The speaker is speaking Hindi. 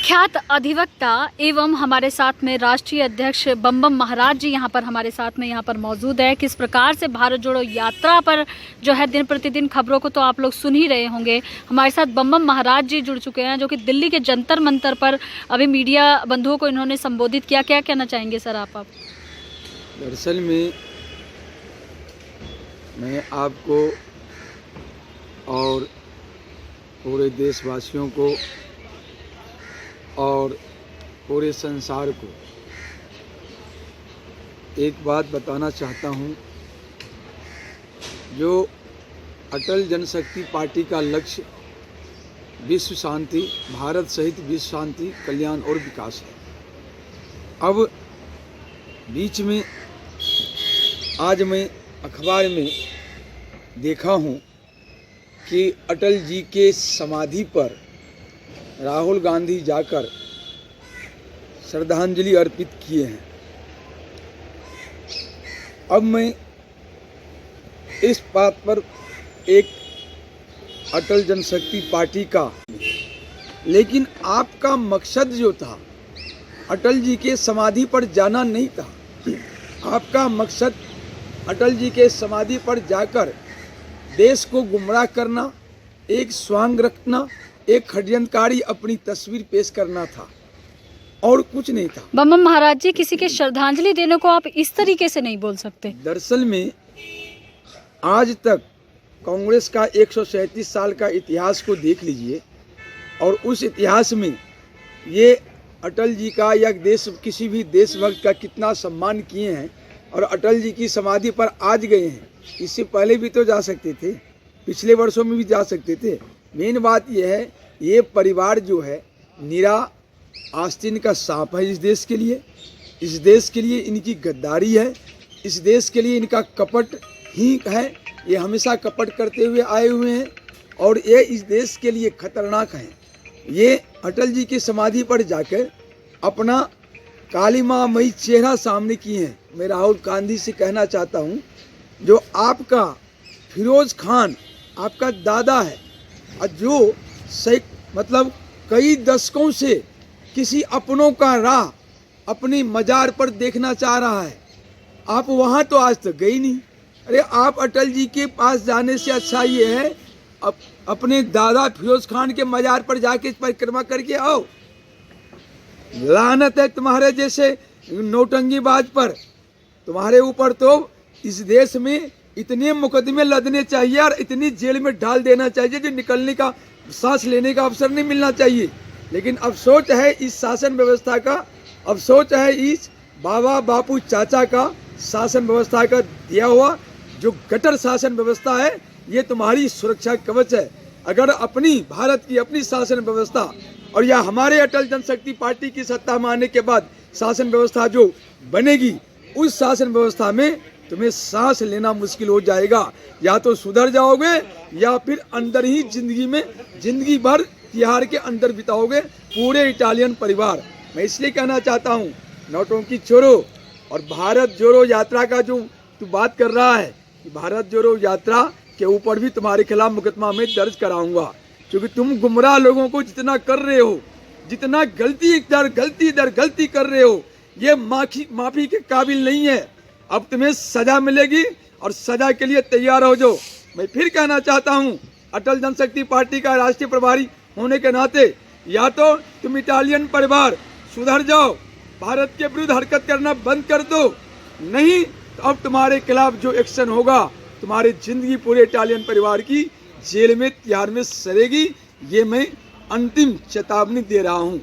विख्यात अधिवक्ता एवं हमारे साथ में राष्ट्रीय अध्यक्ष बम महाराज जी यहाँ पर हमारे साथ में यहाँ पर मौजूद है। किस प्रकार से भारत जोड़ो यात्रा पर जो है दिन प्रतिदिन खबरों को तो आप लोग सुन ही रहे होंगे। हमारे साथ बम महाराज जी जुड़ चुके हैं जो कि दिल्ली के जंतर मंतर पर अभी मीडिया बंधुओं को इन्होंने संबोधित किया। क्या कहना चाहेंगे सर आप? दरअसल में मैं आपको और पूरे देशवासियों को और पूरे संसार को एक बात बताना चाहता हूँ। जो अटल जनशक्ति पार्टी का लक्ष्य विश्व शांति, भारत सहित विश्व शांति, कल्याण और विकास है। अब बीच में आज मैं अखबार में देखा हूँ कि अटल जी के समाधि पर राहुल गांधी जाकर श्रद्धांजलि अर्पित किए हैं। अब मैं इस बात पर एक अटल जनशक्ति पार्टी का, लेकिन आपका मकसद जो था अटल जी के समाधि पर जाना नहीं था। आपका मकसद अटल जी के समाधि पर जाकर देश को गुमराह करना, एक स्वांग रखना, एक षड्यंत्रकारी अपनी तस्वीर पेश करना था और कुछ नहीं था। बम महाराज जी, किसी के श्रद्धांजलि देने को आप इस तरीके से नहीं बोल सकते। दरअसल में आज तक कांग्रेस का 137 साल का इतिहास को देख लीजिए और उस इतिहास में ये अटल जी का या किसी भी देशभक्त का कितना सम्मान किए हैं और अटल जी की समाधि पर आज गए हैं। इससे पहले भी तो जा सकते थे, पिछले वर्षों में भी जा सकते थे। मेन बात यह है, ये परिवार जो है निरा आस्तीन का सांप है इस देश के लिए। इस देश के लिए इनकी गद्दारी है, इस देश के लिए इनका कपट ही है। ये हमेशा कपट करते हुए आए हुए हैं और ये इस देश के लिए खतरनाक हैं। ये अटल जी की समाधि पर जाकर अपना कालिमामयी चेहरा सामने किए हैं। मैं राहुल गांधी से कहना चाहता हूँ, जो आपका फिरोज खान आपका दादा है और जो मतलब कई दशकों से किसी अपनों का राह अपनी मजार पर देखना चाह रहा है, आप वहाँ तो आज तक गई नहीं। अरे आप अटल जी के पास जाने से अच्छा ये है अपने दादा फिरोज खान के मजार पर जाके परिक्रमा करके आओ। लानत है तुम्हारे जैसे नौटंकीबाज पर। तुम्हारे ऊपर तो इस देश में इतने मुकदमे लदने चाहिए और इतनी जेल में डाल देना चाहिए जो निकलने का, सांस लेने का अवसर नहीं मिलना चाहिए। लेकिन अफसोस है इस शासन व्यवस्था का, अफसोस है इस बाबा बापू चाचा का शासन व्यवस्था का दिया हुआ जो गटर शासन व्यवस्था है। ये तुम्हारी सुरक्षा कवच है। अगर अपनी भारत की अपनी शासन व्यवस्था और या हमारे अटल जनशक्ति पार्टी की सत्ता में आने के बाद शासन व्यवस्था जो बनेगी, उस शासन व्यवस्था में तुम्हें सांस लेना मुश्किल हो जाएगा। या तो सुधर जाओगे या फिर अंदर ही जिंदगी भर तिहाड़ के अंदर बिताओगे पूरे इटालियन परिवार। मैं इसलिए कहना चाहता हूँ, नौटंकी छोड़ो और भारत जोड़ो यात्रा का जो तू बात कर रहा है, कि भारत जोड़ो यात्रा के ऊपर भी तुम्हारे खिलाफ मुकदमा में दर्ज कराऊंगा। क्योंकि तुम गुमराह लोगों को जितना कर रहे हो, जितना गलती दर गलती कर रहे हो, ये माफी के काबिल नहीं है। अब तुम्हें सजा मिलेगी और सजा के लिए तैयार हो जाओ। मैं फिर कहना चाहता हूँ, अटल जनशक्ति पार्टी का राष्ट्रीय प्रभारी होने के नाते या तो तुम इटालियन परिवार सुधर जाओ, भारत के विरुद्ध हरकत करना बंद कर दो, नहीं तो अब तुम्हारे खिलाफ जो एक्शन होगा, तुम्हारी जिंदगी पूरे इटालियन परिवार की जेल में, तिहाड़ में सड़ेगी। ये मैं अंतिम चेतावनी दे रहा हूँ।